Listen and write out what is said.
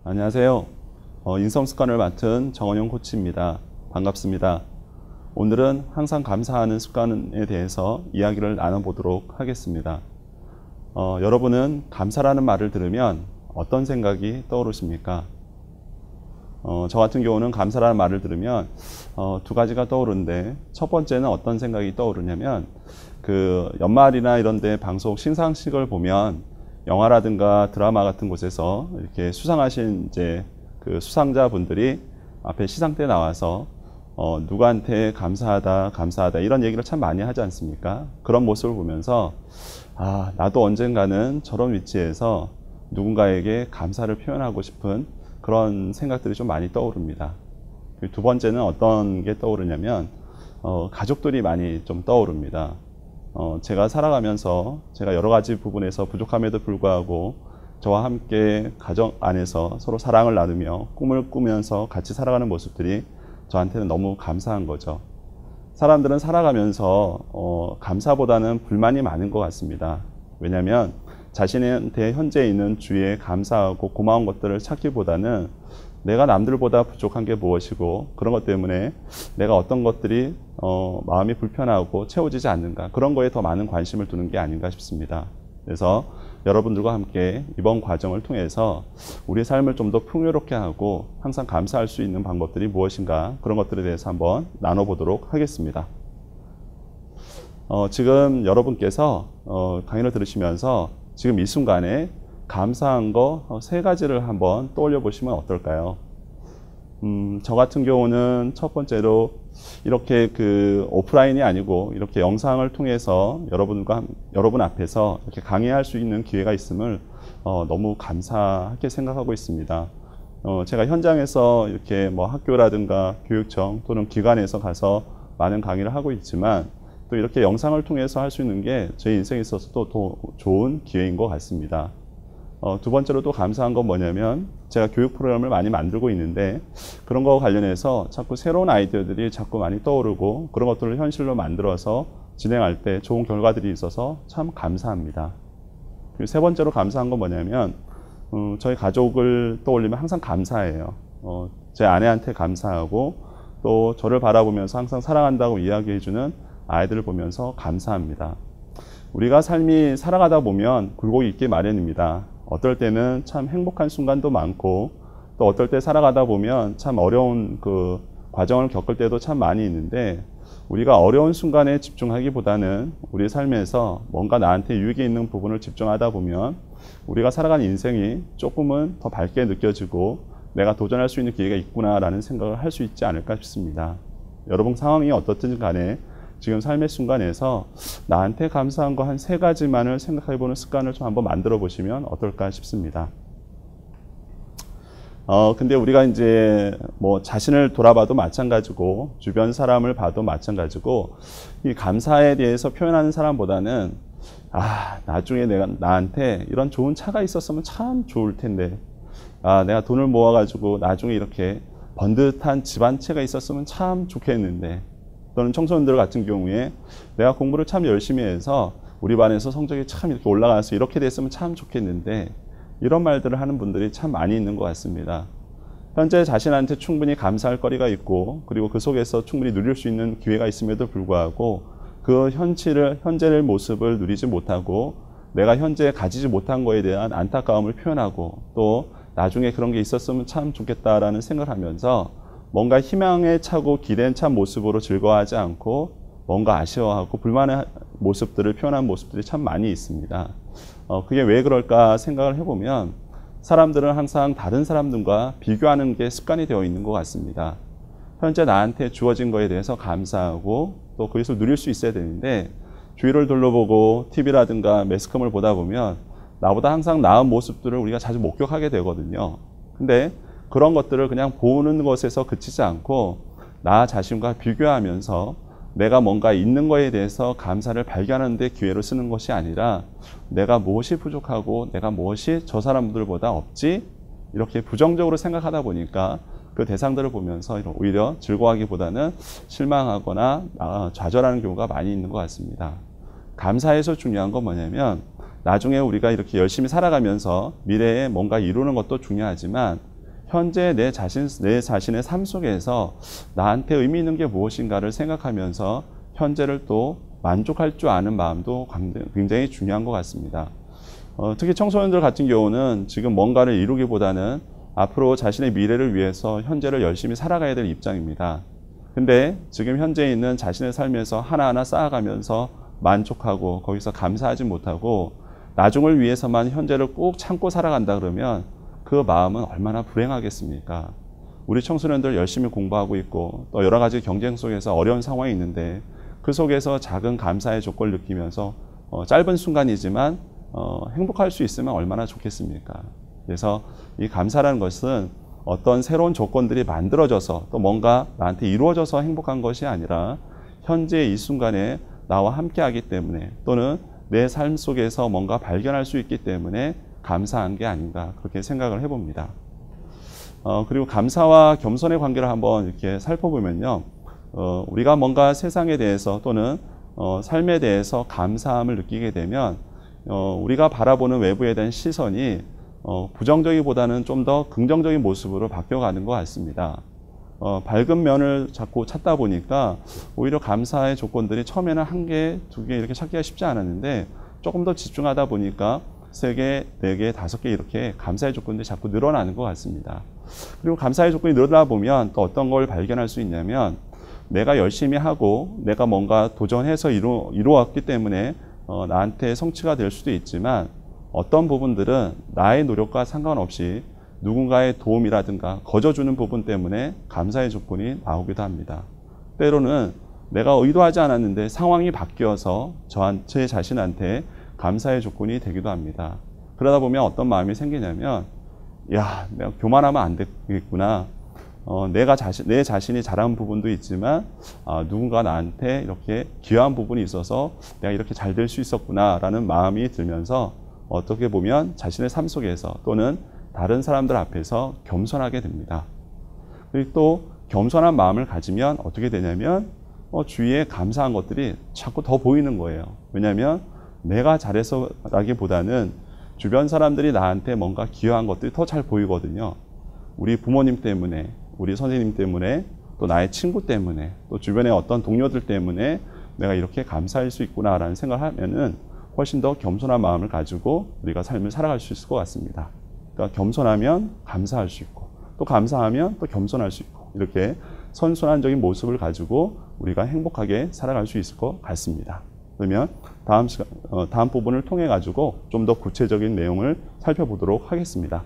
안녕하세요. 인성습관을 맡은 정원영 코치입니다. 반갑습니다. 오늘은 항상 감사하는 습관에 대해서 이야기를 나눠보도록 하겠습니다. 여러분은 감사라는 말을 들으면 어떤 생각이 떠오르십니까? 저 같은 경우는 감사라는 말을 들으면 두 가지가 떠오르는데, 첫 번째는 어떤 생각이 떠오르냐면, 그 연말이나 이런 데 방송 시상식을 보면 영화라든가 드라마 같은 곳에서 이렇게 수상하신 이제 그 수상자분들이 앞에 시상대에 나와서 누구한테 감사하다 이런 얘기를 참 많이 하지 않습니까? 그런 모습을 보면서 나도 언젠가는 저런 위치에서 누군가에게 감사를 표현하고 싶은 그런 생각들이 좀 많이 떠오릅니다. 두 번째는 어떤 게 떠오르냐면 가족들이 많이 좀 떠오릅니다. 제가 살아가면서 제가 여러 가지 부분에서 부족함에도 불구하고 저와 함께 가정 안에서 서로 사랑을 나누며 꿈을 꾸면서 같이 살아가는 모습들이 저한테는 너무 감사한 거죠. 사람들은 살아가면서 감사보다는 불만이 많은 것 같습니다. 왜냐하면 자신한테 현재 있는 주위에 감사하고 고마운 것들을 찾기보다는 내가 남들보다 부족한 게 무엇이고 그런 것 때문에 내가 어떤 것들이 마음이 불편하고 채워지지 않는가, 그런 거에 더 많은 관심을 두는 게 아닌가 싶습니다. 그래서 여러분들과 함께 이번 과정을 통해서 우리 삶을 좀 더 풍요롭게 하고 항상 감사할 수 있는 방법들이 무엇인가, 그런 것들에 대해서 한번 나눠보도록 하겠습니다. 지금 여러분께서 강의를 들으시면서 지금 이 순간에 감사한 거 세 가지를 한번 떠올려 보시면 어떨까요? 저 같은 경우는 첫 번째로 이렇게 그 오프라인이 아니고 이렇게 영상을 통해서 여러분 앞에서 이렇게 강의할 수 있는 기회가 있음을 너무 감사하게 생각하고 있습니다. 제가 현장에서 이렇게 뭐 학교라든가 교육청 또는 기관에서 가서 많은 강의를 하고 있지만, 또 이렇게 영상을 통해서 할 수 있는 게 제 인생에 있어서도 더 좋은 기회인 것 같습니다. 두 번째로 또 감사한 건 뭐냐면, 제가 교육 프로그램을 많이 만들고 있는데 그런 거 관련해서 자꾸 새로운 아이디어들이 자꾸 많이 떠오르고 그런 것들을 현실로 만들어서 진행할 때 좋은 결과들이 있어서 참 감사합니다. 그리고 세 번째로 감사한 건 뭐냐면, 저희 가족을 떠올리면 항상 감사해요. 제 아내한테 감사하고, 또 저를 바라보면서 항상 사랑한다고 이야기해주는 아이들을 보면서 감사합니다. 우리가 삶이 살아가다 보면 굴곡이 있기 마련입니다. 어떨 때는 참 행복한 순간도 많고, 또 어떨 때 살아가다 보면 참 어려운 그 과정을 겪을 때도 참 많이 있는데, 우리가 어려운 순간에 집중하기보다는 우리 삶에서 뭔가 나한테 유익이 있는 부분을 집중하다 보면 우리가 살아가는 인생이 조금은 더 밝게 느껴지고 내가 도전할 수 있는 기회가 있구나라는 생각을 할 수 있지 않을까 싶습니다. 여러분 상황이 어떻든 간에 지금 삶의 순간에서 나한테 감사한 거 한 세 가지만을 생각해보는 습관을 좀 한번 만들어 보시면 어떨까 싶습니다. 근데 우리가 이제 뭐 자신을 돌아봐도 마찬가지고 주변 사람을 봐도 마찬가지고, 이 감사에 대해서 표현하는 사람보다는 나중에 나한테 이런 좋은 차가 있었으면 참 좋을 텐데, 내가 돈을 모아가지고 나중에 이렇게 번듯한 집 한 채가 있었으면 참 좋겠는데, 또는 청소년들 같은 경우에 내가 공부를 참 열심히 해서 우리 반에서 성적이 참 이렇게 올라가서 이렇게 됐으면 참 좋겠는데, 이런 말들을 하는 분들이 참 많이 있는 것 같습니다. 현재 자신한테 충분히 감사할 거리가 있고, 그리고 그 속에서 충분히 누릴 수 있는 기회가 있음에도 불구하고 그 현재의 모습을 누리지 못하고 내가 현재 가지지 못한 거에 대한 안타까움을 표현하고, 또 나중에 그런 게 있었으면 참 좋겠다라는 생각을 하면서 뭔가 희망에 차고 기대에 찬 모습으로 즐거워하지 않고 뭔가 아쉬워하고 불만의 모습들을 표현한 모습들이 참 많이 있습니다. 그게 왜 그럴까 생각을 해보면, 사람들은 항상 다른 사람들과 비교하는 게 습관이 되어 있는 것 같습니다. 현재 나한테 주어진 거에 대해서 감사하고 또 그것을 누릴 수 있어야 되는데, 주위를 둘러보고 TV라든가 매스컴을 보다 보면 나보다 항상 나은 모습들을 우리가 자주 목격하게 되거든요. 근데 그런 것들을 그냥 보는 것에서 그치지 않고 나 자신과 비교하면서 내가 뭔가 있는 거에 대해서 감사를 발견하는 데 기회로 쓰는 것이 아니라, 내가 무엇이 부족하고 내가 무엇이 저 사람들보다 없지, 이렇게 부정적으로 생각하다 보니까 그 대상들을 보면서 오히려 즐거워하기보다는 실망하거나 좌절하는 경우가 많이 있는 것 같습니다. 감사에서 중요한 건 뭐냐면, 나중에 우리가 이렇게 열심히 살아가면서 미래에 뭔가 이루는 것도 중요하지만 현재 내 자신의 삶 속에서 나한테 의미 있는 게 무엇인가를 생각하면서 현재를 또 만족할 줄 아는 마음도 굉장히 중요한 것 같습니다. 특히 청소년들 같은 경우는 지금 뭔가를 이루기보다는 앞으로 자신의 미래를 위해서 현재를 열심히 살아가야 될 입장입니다. 근데 지금 현재 있는 자신의 삶에서 하나하나 쌓아가면서 만족하고 거기서 감사하지 못하고 나중을 위해서만 현재를 꼭 참고 살아간다 그러면 그 마음은 얼마나 불행하겠습니까? 우리 청소년들 열심히 공부하고 있고 또 여러 가지 경쟁 속에서 어려운 상황이 있는데 그 속에서 작은 감사의 조건을 느끼면서 짧은 순간이지만 행복할 수 있으면 얼마나 좋겠습니까? 그래서 이 감사라는 것은 어떤 새로운 조건들이 만들어져서 또 뭔가 나한테 이루어져서 행복한 것이 아니라 현재 이 순간에 나와 함께하기 때문에 또는 내 삶 속에서 뭔가 발견할 수 있기 때문에 감사한 게 아닌가 그렇게 생각을 해봅니다. 그리고 감사와 겸손의 관계를 한번 이렇게 살펴보면요. 우리가 뭔가 세상에 대해서 또는 삶에 대해서 감사함을 느끼게 되면 우리가 바라보는 외부에 대한 시선이 부정적이보다는 좀 더 긍정적인 모습으로 바뀌어가는 것 같습니다. 밝은 면을 자꾸 찾다 보니까 오히려 감사의 조건들이 처음에는 1개, 2개 이렇게 찾기가 쉽지 않았는데 조금 더 집중하다 보니까 3개, 4개, 5개 이렇게 감사의 조건들이 자꾸 늘어나는 것 같습니다. 그리고 감사의 조건이 늘어나 보면 또 어떤 걸 발견할 수 있냐면 내가 열심히 하고 내가 뭔가 도전해서 이루었기 때문에 나한테 성취가 될 수도 있지만 어떤 부분들은 나의 노력과 상관없이 누군가의 도움이라든가 거저주는 부분 때문에 감사의 조건이 나오기도 합니다. 때로는 내가 의도하지 않았는데 상황이 바뀌어서 제 자신한테 감사의 조건이 되기도 합니다. 그러다 보면 어떤 마음이 생기냐면 야, 내가 교만하면 안 되겠구나. 내 자신이 잘한 부분도 있지만 누군가 나한테 이렇게 기여한 부분이 있어서 내가 이렇게 잘 될 수 있었구나 라는 마음이 들면서 어떻게 보면 자신의 삶 속에서 또는 다른 사람들 앞에서 겸손하게 됩니다. 그리고 또 겸손한 마음을 가지면 어떻게 되냐면 주위에 감사한 것들이 자꾸 더 보이는 거예요. 왜냐하면 내가 잘해서라기보다는 주변 사람들이 나한테 뭔가 기여한 것들이 더 잘 보이거든요. 우리 부모님 때문에, 우리 선생님 때문에, 또 나의 친구 때문에, 또 주변의 어떤 동료들 때문에 내가 이렇게 감사할 수 있구나라는 생각을 하면은 훨씬 더 겸손한 마음을 가지고 우리가 삶을 살아갈 수 있을 것 같습니다. 그러니까 겸손하면 감사할 수 있고 또 감사하면 또 겸손할 수 있고 이렇게 선순환적인 모습을 가지고 우리가 행복하게 살아갈 수 있을 것 같습니다. 그러면 다음 부분을 통해 가지고 좀 더 구체적인 내용을 살펴보도록 하겠습니다.